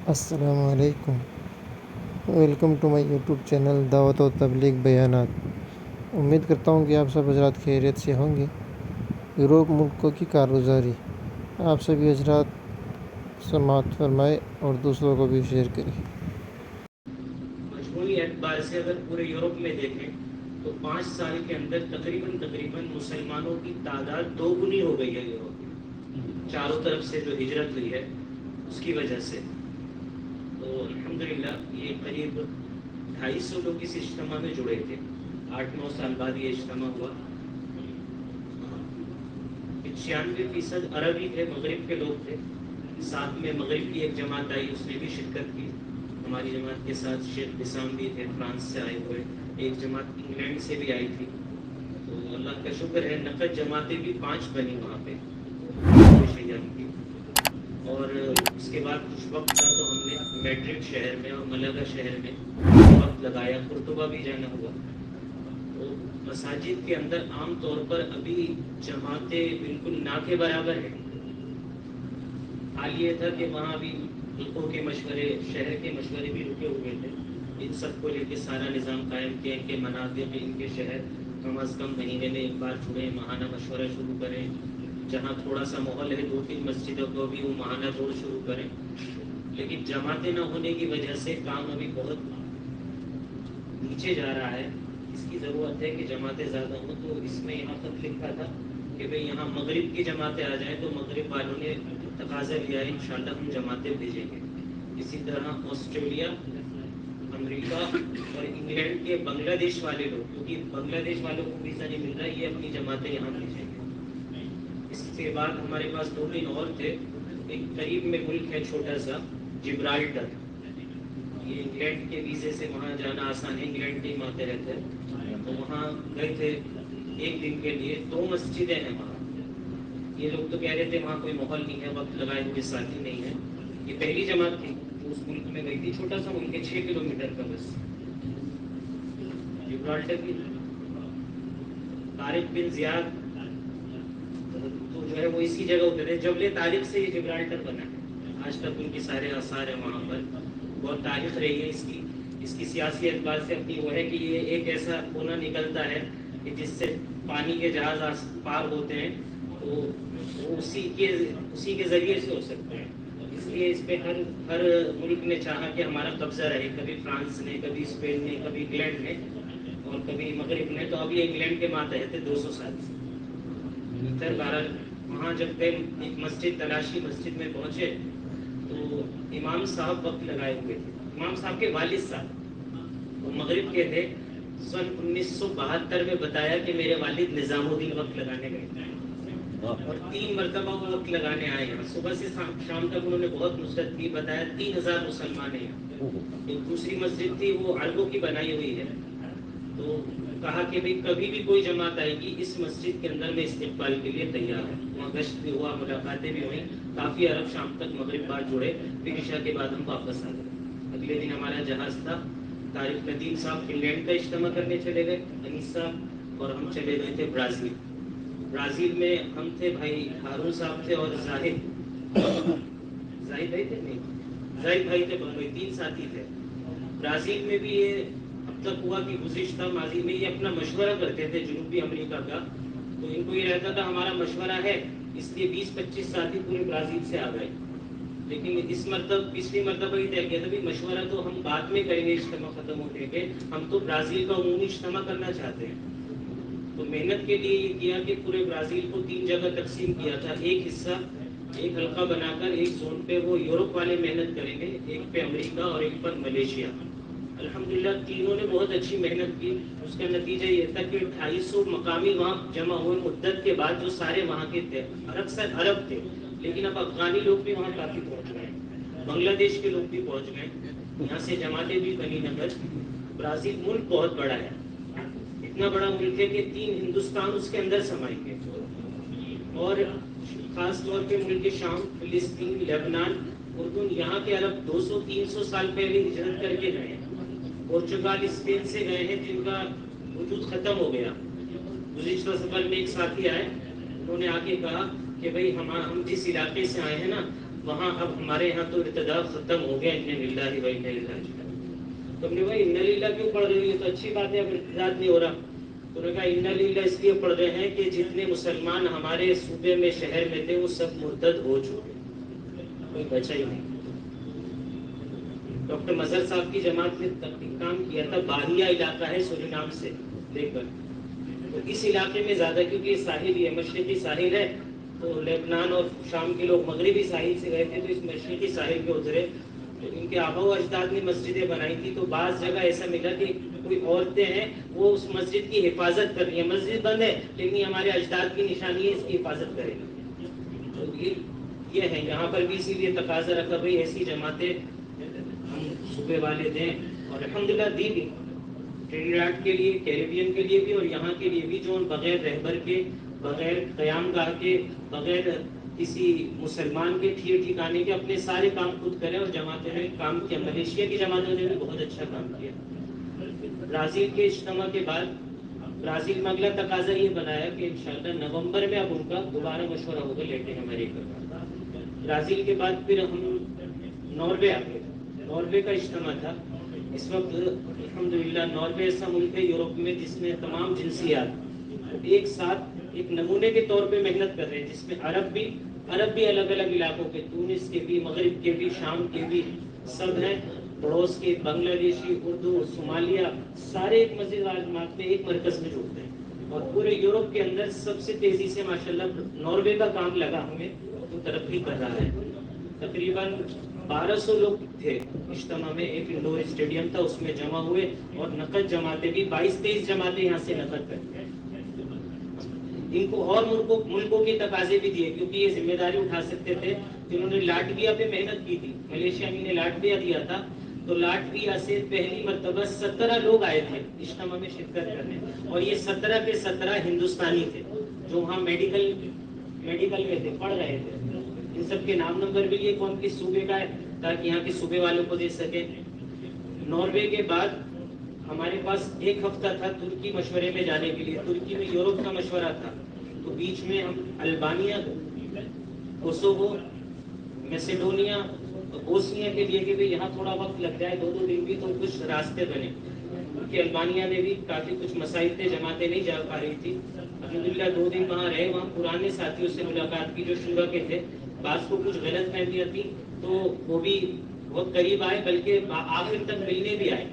السلام علیکم، welcome to my YouTube channel دعوت و تبلیغ بیانات۔ امید کرتا ہوں کہ آپ سب حضرات خیریت سے ہوں گے۔ یورپ ملکوں کی کارگزاری، آپ سبھی حضرات سماعت فرمائے اور دوسروں کو بھی شیئر کریں۔ مجموعی اعتبار سے اگر پورے یورپ میں دیکھیں تو 5 سال کے اندر تقریباً مسلمانوں کی تعداد 2 گنی ہو گئی ہے یورپ میں، چاروں طرف سے جو ہجرت ہوئی ہے اس کی وجہ سے۔ تو الحمدللہ یہ قریب 250 لوگ اس اجتماع میں جڑے تھے۔ 8-9 سال بعد یہ اجتماع ہوا۔ 96% عربی تھے، مغرب کے لوگ تھے۔ ساتھ میں مغرب کی ایک جماعت آئی، اس نے بھی شرکت کی۔ ہماری جماعت کے ساتھ شیخ بسام بھی تھے، فرانس سے آئے ہوئے۔ ایک جماعت انگلینڈ سے بھی آئی تھی۔ تو اللہ کا شکر ہے، نقد جماعتیں بھی 5 بنی وہاں پہ شیعہ کی۔ اور اس کے بعد کچھ وقت تھا تو ہم نے میڈرڈ شہر میں اور ملگا شہر میں وقت لگایا، قرطبہ بھی جانا ہوا۔ تو مساجد کے اندر عام طور پر ابھی جماعتیں بالکل نہ کے برابر ہیں۔ حال یہ تھا کہ وہاں بھی حلقوں کے مشورے، شہر کے مشورے بھی رکے ہوئے تھے۔ ان سب کو لے کے سارا نظام قائم کیا کہ مناطق ان کے شہر کم از کم مہینے میں ایک بار جڑیں، ماہانہ مشورہ شروع کریں۔ جہاں تھوڑا سا ماحول ہے 2-3 مسجدوں کو بھی وہ ماہانہ جوڑ شروع کریں۔ لیکن جماعتیں نہ ہونے کی وجہ سے کام ابھی بہت نیچے جا رہا ہے۔ اس کی ضرورت ہے کہ جماعتیں زیادہ ہوں۔ تو اس میں یہاں خط لکھا تھا کہ بھئی یہاں مغرب کی جماعتیں آ جائیں، تو مغرب والوں نے تقاضا لیا ہے انشاءاللہ ہم جماعتیں بھیجیں گے۔ اسی طرح آسٹریلیا، امریکہ اور انگلینڈ کے بنگلہ دیش والے لوگ، کیونکہ بنگلہ دیش والوں کو ویزا نہیں مل رہا، یہ اپنی جماعتیں یہاں بھیجیں گے۔ اس کے بعد ہمارے پاس 2-3 اور تھے۔ ایک قریب میں ملک ہے چھوٹا سا، جبرالٹر۔ یہ انگلینڈ کے ویزے سے وہاں جانا آسان ہے، انگلینڈ کے ماتحت ہے۔ تو وہاں گئے تھے 1 دن کے لیے۔ 2 مسجدیں ہیں وہاں۔ یہ لوگ تو کہہ رہے تھے وہاں کوئی ماحول نہیں ہے، وقت لگائے ہوئے ساتھی نہیں ہے۔ یہ پہلی جماعت تھی جو اس ملک میں گئی تھی، چھوٹا سا ملک ہے، 6 کلومیٹر کا بس۔ جبرالٹر کی طارق بن زیاد تو جو ہے وہ اسی جگہ اترے تھے۔ جبل طارق سے یہ جبرالٹر بنا ہے۔ آج تک ان کے سارے آثار ہیں وہاں پر۔ بہت تاریخ رہی ہے اس کی سیاسی اعتبار سے اپنی وہ ہے کہ یہ ایک ایسا کونا نکلتا ہے کہ جس سے پانی کے جہاز پار ہوتے ہیں، تو وہ اسی کے ذریعے سے ہو سکتے ہیں۔ اس لیے اس پہ ہر ملک نے چاہا کہ ہمارا قبضہ رہے، کبھی فرانس نے، کبھی اسپین نے، کبھی انگلینڈ نے اور کبھی مغرب نے۔ تو اب یہ انگلینڈ کے ماتحت ہے 200 سال سے۔ بہرحال وہاں جب گئے، ایک مسجد تلاشی، مسجد میں پہنچے تو امام صاحب وقت لگائے ہوئے تھے۔ امام صاحب کے والد صاحب وہ مغرب کے تھے۔ سن 1972 میں بتایا کہ میرے والد نظام الدین وقت لگانے گئے اور 3 مرتبہ وہ وقت لگانے آئے ہیں۔ صبح سے شام تک انہوں نے بہت نصرت کی۔ بتایا 3000 مسلمان ہیں۔ ایک دوسری مسجد تھی، وہ عربوں کی بنائی ہوئی ہے۔ تو کہا کہ بھئی کبھی بھی کوئی جماعت آئے گی اس مسجد کے اندر میں استقبال کے لیے تیار ہوں۔ وہاں گشت بھی ہوا، ملاقاتیں بھی ہوئیں، کافی عرب شام تک مغرب بعد جڑے، پھر عشاء کے بعد ہم واپس آ گئے۔ اگلے دن ہمارا جہاز تھا۔ طارق ندیم صاحب انگلینڈ کا اجتماع کرنے چلے گئے، انیس صاحب، اور ہم چلے گئے تھے برازیل۔ برازیل میں ہم تھے، بھائی ہارون صاحب تھے اور زاہد بھائی تھے، نہیں زاہد بھائی تھے بمبئی، 3 ساتھی تھے۔ برازیل میں بھی یہ اب تک ہوا کہ گزشتہ ماضی میں یہ اپنا مشورہ کرتے تھے جنوبی امریکہ کا۔ تو ان کو یہ رہتا تھا ہمارا مشورہ ہے، اس لیے 20-25 ساتھی پورے برازیل سے آ گئے۔ لیکن اس مرتبہ، پچھلی مرتبہ یہ طے کیا تھا بھی مشورہ تو ہم بعد میں کریں گے اجتماع ختم ہونے کے، ہم تو برازیل کا عمومی اجتماع کرنا چاہتے ہیں۔ تو محنت کے لیے یہ کیا کہ پورے برازیل کو 3 جگہ تقسیم کیا تھا۔ ایک حصہ، ایک حلقہ بنا کر ایک زون پہ وہ یورپ والے محنت کریں گے، ایک پہ امریکہ اور ایک پر ملیشیا۔ الحمدللہ تینوں نے بہت اچھی محنت کی۔ اس کا نتیجہ یہ تھا کہ 250 مقامی وہاں جمع ہوئے مدت کے بعد، جو سارے وہاں کے تھے، اکثر عرب تھے، لیکن اب افغانی لوگ بھی وہاں کافی پہنچ گئے، بنگلہ دیش کے لوگ بھی پہنچ گئے، یہاں سے جماعتیں بھی بنی نگر۔ برازیل ملک بہت بڑا ہے، اتنا بڑا ملک ہے کہ 3 ہندوستان اس کے اندر سمائیں گے، اور خاص طور پہ ملک شام، فلسطین، لبنان، اردن، یہاں کے عرب 200-300 سال پہلے ہجرت کر کے گئے ہیں۔ پورچگال، اسپین سے گئے ہیں جن کا وجود ختم ہو گیا۔ گزشتہ سفر میں ایک ساتھی آئے، انہوں نے آ کے کہا کہ بھئی ہم جس علاقے سے آئے ہیں نا، وہاں اب ہمارے یہاں تو ارتداد ختم ہو گیا، اِنَّ لِلَّهِ وَإِنَّا إِلَيْهِ راجعون۔ تو ہم نے کہا اِنَّ لِلَّهِ کیوں پڑھ رہی ہے، تو اچھی بات ہے، اب ارتداد نہیں ہو رہا۔ تو انہوں نے کہا اِنَّ لِلَّهِ اس لیے پڑھ رہے ہیں کہ جتنے مسلمان ہمارے صوبے میں شہر میں تھے وہ سب مرتد ہو چکے، کوئی بچا ہی نہیں۔ ڈاکٹر مظہر صاحب کی جماعت نے کام کیا تھا، باہیا علاقہ ہے سورینام سے لے کر، تو اس علاقے میں زیادہ، کیونکہ یہ ساحل ہی ہے، مشرقی ساحل ہے، تو لیبنان اور شام کے لوگ مغربی ساحل سے گئے تھے تو اس مشرقی ساحل پہ اترے، تو ان کے آبا و اجداد نے مسجدیں بنائی تھی، تو بعض جگہ ایسا ملا کہ کوئی عورتیں ہیں وہ اس مسجد کی حفاظت کر رہی ہیں، مسجد بند ہے لیکن یہ ہمارے اجداد کی نشانی ہے، اس کی حفاظت کریں گے۔ تو یہ ہے یہاں پر بھی، اسی لیے تقاضا رکھا بھائی ایسی جماعتیں ہم صوبے والے دیں، اور الحمدللہ دی بھی، ٹرینیڈاڈ کے لیے، کیریبین کے لیے بھی، اور یہاں کے لیے بھی، جو بغیر رہبر کے، بغیر قیام گاہ کے، بغیر کسی مسلمان کے ٹھکانے کے اپنے سارے کام خود کریں، اور جماعتوں نے کام کیا، ملیشیا کی جماعتوں نے بھی بہت اچھا کام کیا۔ برازیل کے اجتماع کے بعد برازیل میں اگلا تقاضا یہ بنایا کہ انشاءاللہ نومبر میں اب ان کا دوبارہ مشورہ ہوگا لیٹن امریکہ کا۔ برازیل کے بعد پھر ہم ناروے آ گئے، ناروے کا اجتماع تھا۔ اس وقت الحمدللہ ناروے ایسا ملک ہے یورپ میں جس میں تمام جنسیات ایک ساتھ ایک نمونے کے طور پہ محنت کر رہے ہیں، جس میں عرب بھی الگ الگ علاقوں کے، تونس کے بھی، مغرب کے بھی، شام کے بھی سب ہیں، پڑوس کے بنگلہ دیشی، اردو، صومالیہ، سارے ایک مسجد جماعت میں ایک مرکز میں جڑتے ہیں، اور پورے یورپ کے اندر سب سے تیزی سے ماشاءاللہ ناروے کا کام لگا ہمیں، وہ ترقی کر رہا ہے۔ تقریباً 1200 لوگ تھے اجتماع میں، ایک انڈور اسٹیڈیم تھا اس میں جمع ہوئے، اور نقد جماعتیں بھی 22-23 جماعتیں یہاں سے نقد کریں۔ ان کو اور ملکوں کے تقاضے بھی دیے، کیونکہ یہ ذمہ داری اٹھا سکتے تھے، جنہوں نے لاٹویا پہ محنت کی تھی، ملیشیا نے لاٹویا دیا تھا، تو لاٹویا سے پہلی مرتبہ 17 لوگ آئے تھے اجتماع میں شرکت کرنے، اور یہ 17 کے 17 ہندوستانی تھے جو وہاں میڈیکل میں تھے، پڑھ رہے تھے۔ ان سب کے نام نمبر بھی یہ کون کس صوبے کا ہے تاکہ یہاں کے صوبے والوں کو دے سکیں۔ ناروے کے بعد ہمارے پاس ایک ہفتہ تھا ترکی مشورے میں جانے کے لیے، ترکی میں یورپ کا مشورہ تھا، تو بیچ میں ہم البانیہ، کوسوو، میسیڈونیا، بوسنیا کے لیے کہ بھی یہاں تھوڑا وقت لگ جائے، 2 دن بھی، تو کچھ راستے بنے، کیونکہ البانیہ میں بھی کافی کچھ مسائل تھے، جماعتیں نہیں جا پا رہی تھی۔ الحمدللہ 2 دن وہاں رہے، وہاں پرانے ساتھیوں سے ملاقات کی جو شورا کے تھے، بعض کو کچھ غلط فہمیاں تھیں تو وہ بھی بہت قریب آئے، بلکہ آخر تک ملنے بھی آئے۔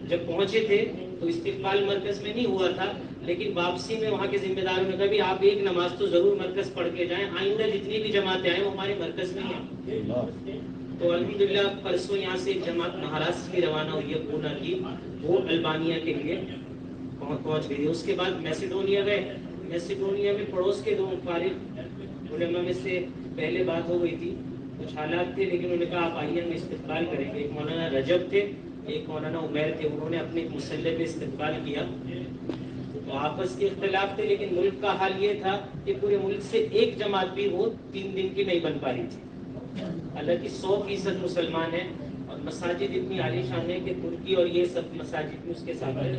جب پہنچے تھے تو استقبال مرکز میں نہیں ہوا تھا، لیکن واپسی میں وہاں کے ذمہ داروں نے کہا بھی آپ ایک نماز تو ضرور مرکز پڑھ کے جائیں، آئندہ جتنی بھی جماعتیں آئیں وہ ہمارے مرکز میں ہیں۔ تو الحمدللہ پرسوں یہاں سے ایک جماعت مہاراشٹر کی روانہ ہوئی ہے، پونا کی، وہ البانیہ کے لیے پہنچ گئی۔ اس کے بعد میسیڈونیا گئے، میسیڈونیا میں پڑوس کے 2 فارغ علماء میں سے پہلے بات ہو گئی تھی، کچھ حالات تھے، لیکن انہوں نے کہا آپ آئیے ہم استقبال کریں گے۔ ایک مولانا رجب تھے، ایک مولانا عمیر تھے، انہوں نے اپنے ایک مسلح پہ استقبال کیا، تو آپس کے اختلاف تھے، لیکن ملک کا حال یہ تھا کہ پورے ملک سے ایک جماعت بھی وہ 3 دن کی نہیں بن پا رہی تھی، حالانکہ 100% مسلمان ہیں، اور مساجد اتنی عالیشان ہے کہ ترکی اور یہ سب مساجد میں اس کے سامنے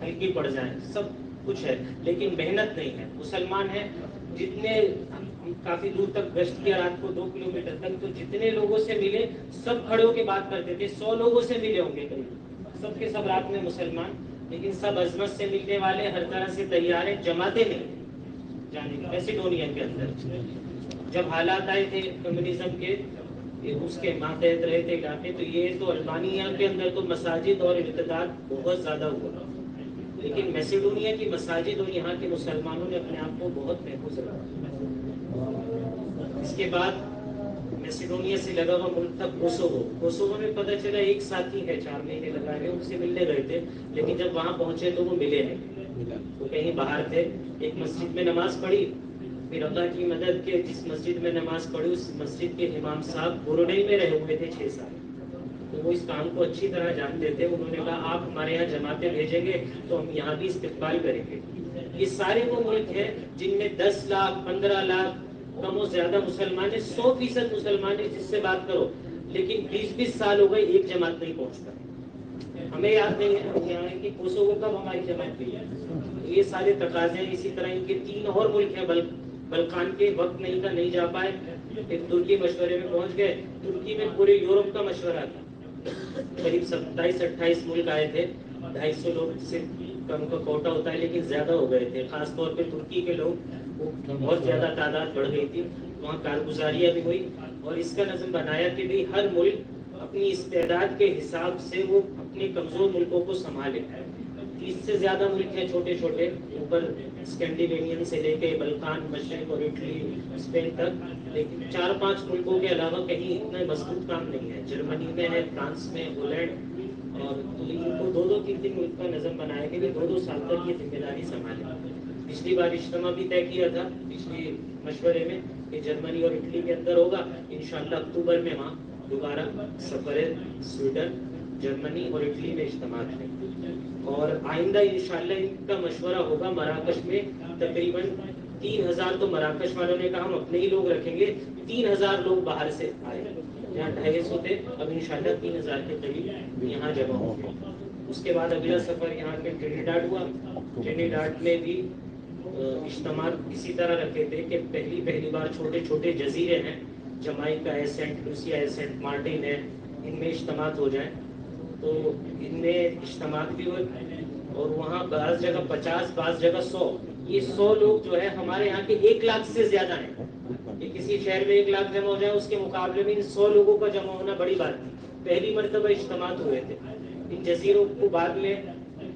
ہلکی پڑ جائیں، سب کچھ ہے، لیکن محنت نہیں ہے۔ مسلمان ہیں جتنے، ہم کافی دور تک گشت کیا رات کو 2 کلومیٹر تک، تو جتنے لوگوں سے ملے سب کھڑے ہو کے بات کرتے تھے، 100 لوگوں سے ملے ہوں گے قریب، سب کے سب رات میں مسلمان، لیکن سب عظمت سے ملنے والے، ہر طرح سے تیار ہیں، جماعتیں نہیں جانے کی۔ میسیڈونیا کے اندر جب حالات آئے تھے کمیونزم کے، اس کے ماتحت رہے تھے علاقے، تو یہ تو البانیہ کے اندر تو مساجد اور ارتداد بہت زیادہ ہوا، لیکن میسیڈونیا کی مساجد اور یہاں کے مسلمانوں نے اپنے آپ کو بہت محفوظ رکھا۔ اس کے بعد میسیڈونیا سے لگا ہوا ملک تھا کوسوو، کوسوو میں پتہ چلا ایک ساتھی ہے 4 مہینے لگا رہے، ان سے ملنے گئے تھے، لیکن جب وہاں پہنچے تو وہ ملے نہیں، وہ کہیں باہر تھے۔ ایک مسجد میں نماز پڑھی، پھر اللہ کی مدد کے جس مسجد میں نماز پڑھی اس مسجد کے امام صاحب برونئی میں رہے ہوئے تھے 6 سال، تو وہ اس کام کو اچھی طرح جانتے تھے، انہوں نے کہا آپ ہمارے یہاں جماعتیں بھیجیں گے تو ہم یہاں بھی استقبال کریں گے۔ یہ سارے وہ ملک ہیں جن میں 10 لاکھ 15 لاکھ کم و زیادہ مسلمان ہیں، 100% مسلمان ہیں، جس سے بات کرو، لیکن 20-20 سال ہو گئے ایک جماعت نہیں پہنچتا۔ ہمیں یاد نہیں ہے ہم یہاں کی کوسوو کب ہماری جماعت ہوئی ہے۔ یہ سارے تقاضے ہیں، اسی طرح ان کے 3 اور ملک ہیں بلقان کے، وقت نہیں کا نہیں جا پائے، پھر ترکی مشورے میں پہنچ گئے. ترکی میں پورے یورپ کا مشورہ تھا, قریب 27-28 ملک آئے تھے, 250 لوگ سے کم کا کوٹا ہوتا ہے لیکن زیادہ ہو گئے تھے, خاص طور پہ ترکی کے لوگ بہت زیادہ تعداد بڑھ گئی تھی. وہاں کارگزاریاں بھی ہوئی اور اس کا نظم بنایا کہ بھی ہر ملک اپنی استعداد کے حساب سے وہ اپنے کمزور ملکوں کو سنبھالے. 30 سے زیادہ ملک ہیں چھوٹے چھوٹے اوپر, اسکینڈینیوین سے لے کے بلقان, مشرق اور اٹلی, اسپین تک, لیکن 4-5 ملکوں کے علاوہ کہیں اتنا مضبوط کام نہیں ہے. جرمنی میں ہے, فرانس میں, ہالینڈ, اور ان کو 2-3 ملک کا نظم بنایا کہ 2 سال تک یہ ذمہ داری سنبھالے. پچھلی بار اجتماع بھی طے کیا تھا پچھلی مشورے میں کہ جرمنی اور اٹلی کے اندر ہوگا. انشاءاللہ اکتوبر میں وہاں دوبارہ سفر ہے, سویڈن, جرمنی اور اٹلی میں اجتماع ہے. اور آئندہ انشاءاللہ ان کا مشورہ ہوگا مراکش میں. تقریباً 3000 تو مراکش والوں نے کہا ہم اپنے ہی لوگ رکھیں گے, 3000 لوگ باہر سے آئے. یہاں 250 تھے, اب انشاءاللہ 3000 کے قریب یہاں جمع ہوں گے. اس کے بعد اگلا سفر یہاں پہ ٹرینیڈاڈ ہوا. ٹرینیڈاڈ میں بھی اجتماع اسی طرح رکھے تھے کہ پہلی بار چھوٹے چھوٹے جزیرے ہیں, جمائکا ہے, سینٹ لوسیا ہے, سینٹ مارٹن ہے, ان میں اجتماع ہو جائیں. تو ان میں اجتماع بھی ہوئے اور وہاں بعض جگہ 50, بعض جگہ 100. یہ 100 لوگ جو ہے ہمارے یہاں کے 1 لاکھ سے زیادہ ہیں. کہ کسی شہر میں 1 لاکھ جمع ہو جائے, اس کے مقابلے میں ان 100 لوگوں کا جمع ہونا بڑی بات تھی. پہلی مرتبہ اجتماع ہوئے تھے. ان جزیروں کو بعد میں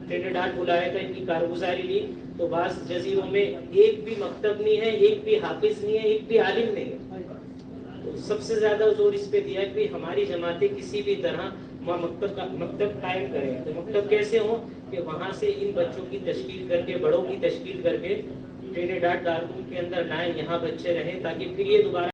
ٹرینیڈاڈ بلایا تھا, ان کی کارگزاری لی, تو بعض جزیروں میں ایک بھی مکتب نہیں ہے, ایک بھی حافظ نہیں ہے, ایک بھی عالم نہیں ہے. تو سب سے زیادہ زور اس پہ دیا کہ ہماری جماعتیں کسی بھی طرح مکتب قائم کریں. تو مکتب کیسے ہوں کہ وہاں سے ان بچوں کی تشکیل کر کے, بڑوں کی تشکیل کر کے ٹرینیڈاڈ دارالعلوم کے اندر لائیں, یہاں بچے رہیں, تاکہ پھر یہ دوبارہ